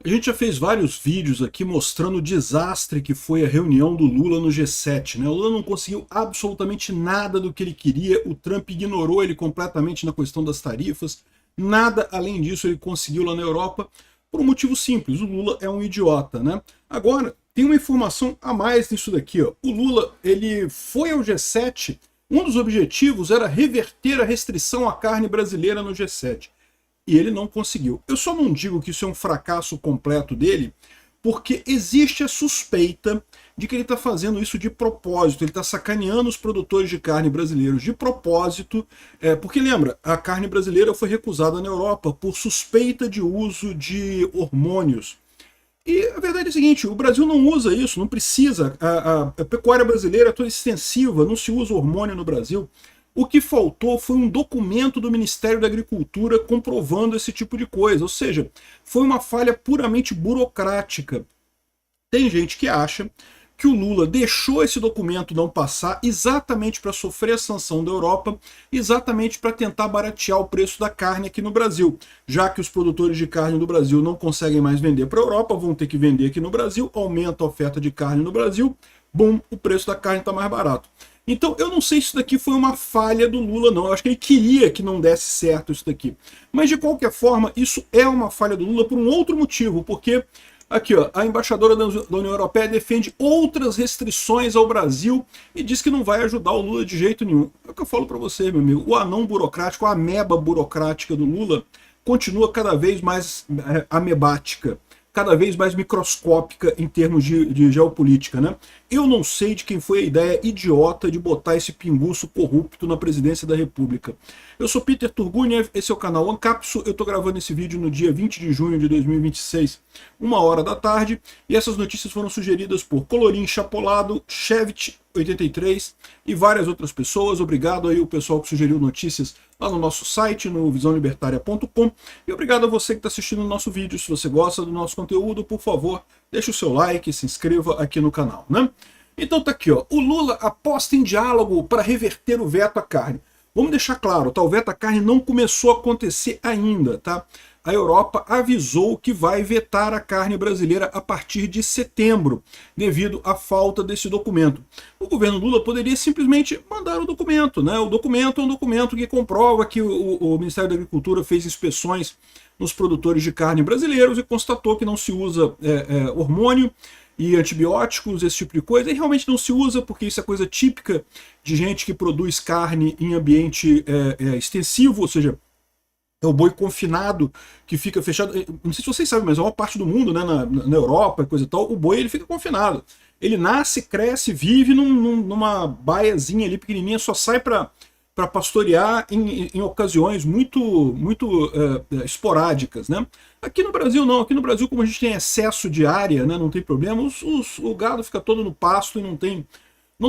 A gente já fez vários vídeos aqui mostrando o desastre que foi a reunião do Lula no G7, né? O Lula não conseguiu absolutamente nada do que ele queria, o Trump ignorou ele completamente na questão das tarifas, nada além disso ele conseguiu lá na Europa, por um motivo simples, o Lula é um idiota, né? Agora, tem uma informação a mais nisso daqui, ó. O Lula, ele foi ao G7, um dos objetivos era reverter a restrição à carne brasileira no G7. E ele não conseguiu. Eu só não digo que isso é um fracasso completo dele, porque existe a suspeita de que ele está fazendo isso de propósito, ele está sacaneando os produtores de carne brasileiros de propósito, porque lembra, a carne brasileira foi recusada na Europa por suspeita de uso de hormônios. E a verdade é a seguinte, o Brasil não usa isso, não precisa, a pecuária brasileira é toda extensiva, não se usa hormônio no Brasil. O que faltou foi um documento do Ministério da Agricultura comprovando esse tipo de coisa, ou seja, foi uma falha puramente burocrática. Tem gente que acha que o Lula deixou esse documento não passar exatamente para sofrer a sanção da Europa, exatamente para tentar baratear o preço da carne aqui no Brasil, já que os produtores de carne do Brasil não conseguem mais vender para a Europa, vão ter que vender aqui no Brasil, aumenta a oferta de carne no Brasil, bum, o preço da carne está mais barato. Então, eu não sei se isso daqui foi uma falha do Lula, não. Eu acho que ele queria que não desse certo isso daqui. Mas, de qualquer forma, isso é uma falha do Lula por um outro motivo, porque aqui, ó, a embaixadora da União Europeia defende outras restrições ao Brasil e diz que não vai ajudar o Lula de jeito nenhum. É o que eu falo para você, meu amigo. O anão burocrático, a ameba burocrática do Lula continua cada vez mais amebática, cada vez mais microscópica em termos de geopolítica, né? Eu não sei de quem foi a ideia idiota de botar esse pinguço corrupto na presidência da República. Eu sou Peter Turguniev, esse é o canal Ancapso, eu estou gravando esse vídeo no dia 20 de junho de 2026, 1h da tarde, e essas notícias foram sugeridas por Colorim Chapolado, Chevit 83 e várias outras pessoas. Obrigado aí o pessoal que sugeriu notícias lá no nosso site, no visãolibertaria.com, e obrigado a você que está assistindo o nosso vídeo. Se você gosta do nosso conteúdo, por favor, deixe o seu like, se inscreva aqui no canal, né? Então tá aqui, ó, o Lula aposta em diálogo para reverter o veto à carne. Vamos deixar claro, tá? O veto à carne não começou a acontecer ainda, tá? A Europa avisou que vai vetar a carne brasileira a partir de setembro, devido à falta desse documento. O governo Lula poderia simplesmente mandar o documento, né? O documento é um documento que comprova que o Ministério da Agricultura fez inspeções nos produtores de carne brasileiros e constatou que não se usa hormônio e antibióticos, esse tipo de coisa, e realmente não se usa, porque isso é coisa típica de gente que produz carne em ambiente extensivo, ou seja, é o boi confinado que fica fechado. Não sei se vocês sabem, mas é uma parte do mundo, né, na Europa, coisa e tal, o boi ele fica confinado. Ele nasce, cresce, vive numa baiazinha ali pequenininha, só sai para pastorear em ocasiões muito esporádicas, né? Aqui no Brasil não, aqui no Brasil como a gente tem excesso de área, né, não tem problema, o gado fica todo no pasto e não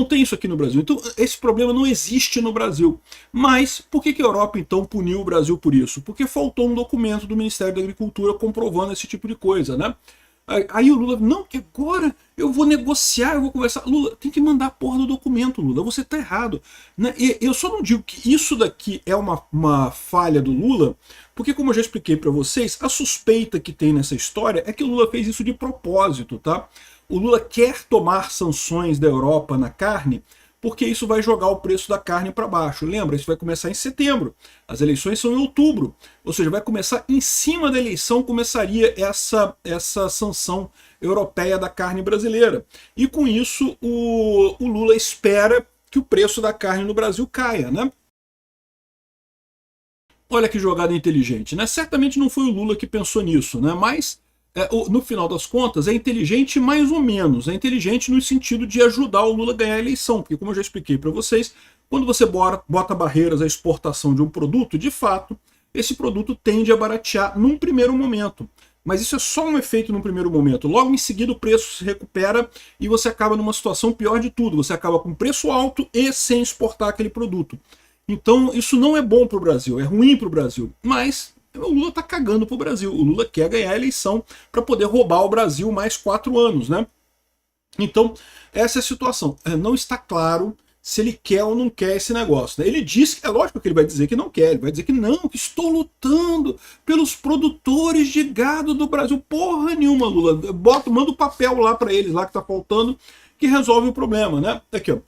tem isso aqui no Brasil. Então esse problema não existe no Brasil. Mas por que a Europa então puniu o Brasil por isso? Porque faltou um documento do Ministério da Agricultura comprovando esse tipo de coisa, né? Aí o Lula, não, que agora eu vou negociar, eu vou conversar. Lula, tem que mandar a porra do documento, Lula, você tá errado. Né? E eu só não digo que isso daqui é uma falha do Lula, porque como eu já expliquei para vocês, a suspeita que tem nessa história é que o Lula fez isso de propósito, tá? O Lula quer tomar sanções da Europa na carne, porque isso vai jogar o preço da carne para baixo. Lembra, isso vai começar em setembro, as eleições são em outubro, ou seja, vai começar em cima da eleição, começaria essa sanção europeia da carne brasileira. E com isso o Lula espera que o preço da carne no Brasil caia, né? Olha que jogada inteligente, né? Certamente não foi o Lula que pensou nisso, né? Mas no final das contas, é inteligente mais ou menos. É inteligente no sentido de ajudar o Lula a ganhar a eleição, porque como eu já expliquei para vocês, quando você bota barreiras à exportação de um produto, de fato, esse produto tende a baratear num primeiro momento. Mas isso é só um efeito num primeiro momento. Logo em seguida o preço se recupera e você acaba numa situação pior de tudo. Você acaba com preço alto e sem exportar aquele produto. Então isso não é bom para o Brasil, é ruim para o Brasil. Mas o Lula está cagando para o Brasil. O Lula quer ganhar a eleição para poder roubar o Brasil mais 4 anos, né? Então, essa é a situação. Não está claro se ele quer ou não quer esse negócio, né? Ele disse, é lógico que ele vai dizer que não quer, ele vai dizer que não, que estou lutando pelos produtores de gado do Brasil. Porra nenhuma, Lula. Manda o papel lá para eles, lá que tá faltando, que resolve o problema, né? Aqui, ó.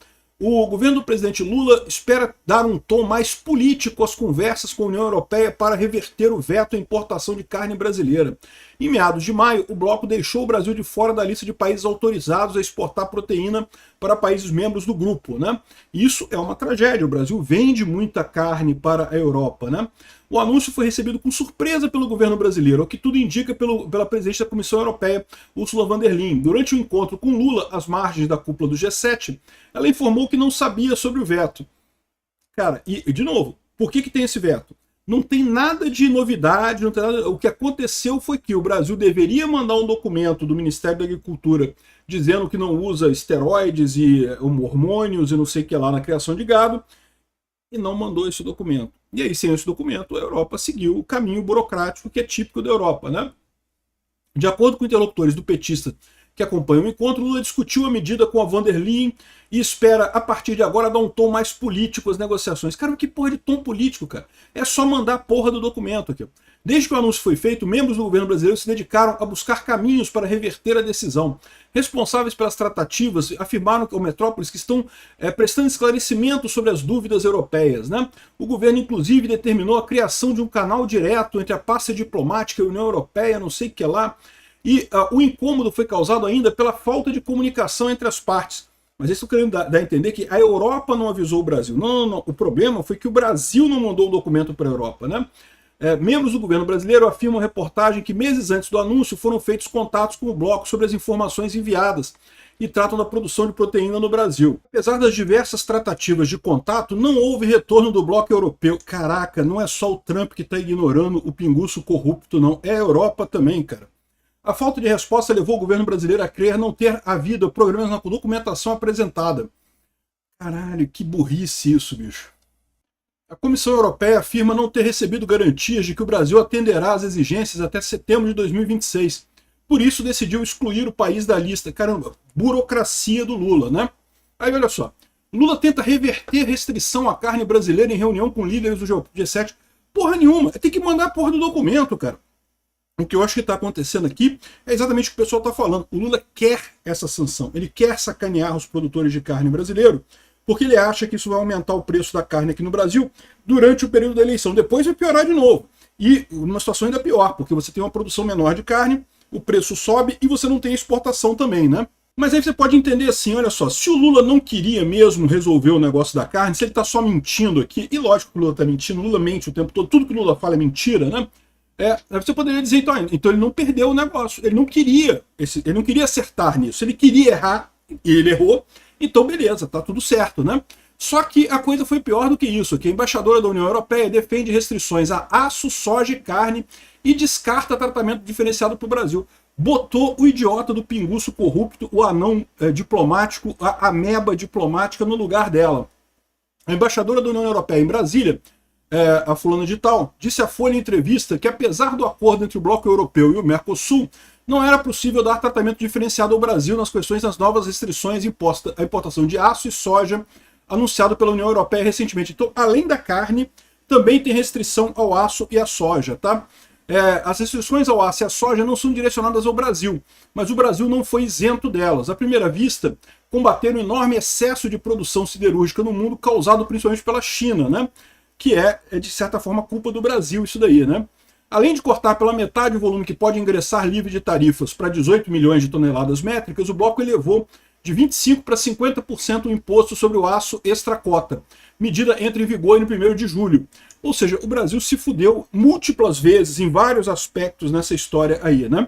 O governo do presidente Lula espera dar um tom mais político às conversas com a União Europeia para reverter o veto à importação de carne brasileira. Em meados de maio, o bloco deixou o Brasil de fora da lista de países autorizados a exportar proteína para países membros do grupo, né? Isso é uma tragédia. O Brasil vende muita carne para a Europa, né? O anúncio foi recebido com surpresa pelo governo brasileiro, o que tudo indica pela presidente da Comissão Europeia, Ursula von der Leyen. Durante o encontro com Lula, às margens da cúpula do G7, ela informou que não sabia sobre o veto. Cara, e de novo, por que tem esse veto? Não tem nada de novidade, não tem nada. O que aconteceu foi que o Brasil deveria mandar um documento do Ministério da Agricultura dizendo que não usa esteroides e hormônios e não sei o que lá na criação de gado, e não mandou esse documento. E aí, sem esse documento, a Europa seguiu o caminho burocrático que é típico da Europa, né? De acordo com interlocutores do petista que acompanham o encontro, Lula discutiu a medida com a von der Leyen e espera, a partir de agora, dar um tom mais político às negociações. Cara, que porra de tom político, cara? É só mandar a porra do documento aqui. Desde que o anúncio foi feito, membros do governo brasileiro se dedicaram a buscar caminhos para reverter a decisão. Responsáveis pelas tratativas afirmaram que o Metrópolis que estão prestando esclarecimento sobre as dúvidas europeias, né? O governo, inclusive, determinou a criação de um canal direto entre a pasta diplomática e a União Europeia, não sei o que lá. E o incômodo foi causado ainda pela falta de comunicação entre as partes. Mas isso querendo dar a entender que a Europa não avisou o Brasil. Não. O problema foi que o Brasil não mandou o documento para a Europa, né? Membros do governo brasileiro afirmam em reportagem que meses antes do anúncio foram feitos contatos com o bloco sobre as informações enviadas e tratam da produção de proteína no Brasil. Apesar das diversas tratativas de contato, não houve retorno do bloco europeu. Caraca, não é só o Trump que está ignorando o pinguço corrupto, não. É a Europa também, cara. A falta de resposta levou o governo brasileiro a crer não ter havido programas na documentação apresentada. Caralho, que burrice isso, bicho. A Comissão Europeia afirma não ter recebido garantias de que o Brasil atenderá às exigências até setembro de 2026. Por isso decidiu excluir o país da lista. Caramba, burocracia do Lula, né? Aí olha só, Lula tenta reverter restrição à carne brasileira em reunião com líderes do G7. Porra nenhuma, tem que mandar a porra do documento, cara. O que eu acho que está acontecendo aqui é exatamente o que o pessoal está falando. O Lula quer essa sanção, ele quer sacanear os produtores de carne brasileiro, porque ele acha que isso vai aumentar o preço da carne aqui no Brasil durante o período da eleição. Depois vai piorar de novo. E numa situação ainda pior, porque você tem uma produção menor de carne, o preço sobe e você não tem exportação também, né? Mas aí você pode entender assim, olha só, se o Lula não queria mesmo resolver o negócio da carne, se ele está só mentindo aqui, e lógico que o Lula está mentindo, o Lula mente o tempo todo, tudo que o Lula fala é mentira, né? Você poderia dizer, então ele não perdeu o negócio, ele não queria acertar nisso, ele queria errar, e ele errou, então beleza, tá tudo certo, né? Só que a coisa foi pior do que isso, que a embaixadora da União Europeia defende restrições a aço, soja e carne e descarta tratamento diferenciado para o Brasil. Botou o idiota do pinguço corrupto, o anão diplomático, a ameba diplomática no lugar dela. A embaixadora da União Europeia em Brasília, a fulana de tal, disse à Folha em entrevista que apesar do acordo entre o Bloco Europeu e o Mercosul, não era possível dar tratamento diferenciado ao Brasil nas questões das novas restrições impostas à importação de aço e soja anunciado pela União Europeia recentemente. Então, além da carne, também tem restrição ao aço e à soja, tá? As restrições ao aço e à soja não são direcionadas ao Brasil, mas o Brasil não foi isento delas. À primeira vista, combater o enorme excesso de produção siderúrgica no mundo causado principalmente pela China, né? Que é de certa forma culpa do Brasil isso daí, né? Além de cortar pela metade o volume que pode ingressar livre de tarifas para 18 milhões de toneladas métricas, o bloco elevou de 25% para 50% o imposto sobre o aço extracota. Medida entra em vigor no 1º de julho. Ou seja, o Brasil se fudeu múltiplas vezes em vários aspectos nessa história aí, né?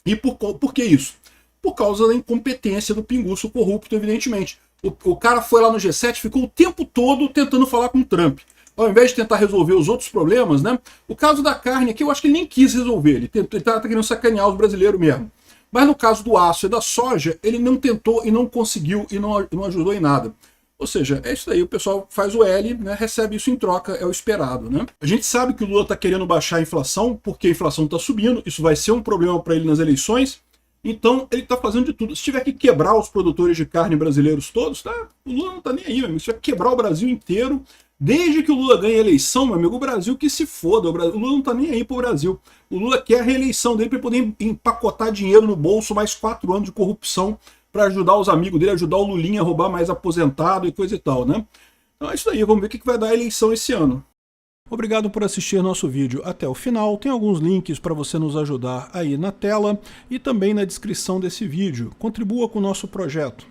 E por que isso? Por causa da incompetência do pinguço corrupto, evidentemente. O cara foi lá no G7, ficou o tempo todo tentando falar com o Trump. Ao invés de tentar resolver os outros problemas, né? O caso da carne aqui, eu acho que ele nem quis resolver. Ele tá querendo sacanear os brasileiros mesmo. Mas no caso do aço e da soja, ele não tentou e não conseguiu e não ajudou em nada. Ou seja, é isso daí, o pessoal faz o L, né, recebe isso em troca, é o esperado, né? A gente sabe que o Lula está querendo baixar a inflação, porque a inflação está subindo, isso vai ser um problema para ele nas eleições, Então ele está fazendo de tudo. Se tiver que quebrar os produtores de carne brasileiros todos, tá? O Lula não está nem aí, meu amigo. Se tiver que quebrar o Brasil inteiro, desde que o Lula ganhe a eleição, meu amigo, o Brasil que se foda. O Lula não está nem aí pro Brasil. O Lula quer a reeleição dele para poder empacotar dinheiro no bolso, mais 4 anos de corrupção para ajudar os amigos dele, ajudar o Lulinha a roubar mais aposentado e coisa e tal, né? Então é isso aí, vamos ver o que vai dar a eleição esse ano. Obrigado por assistir nosso vídeo até o final. Tem alguns links para você nos ajudar aí na tela e também na descrição desse vídeo. Contribua com o nosso projeto.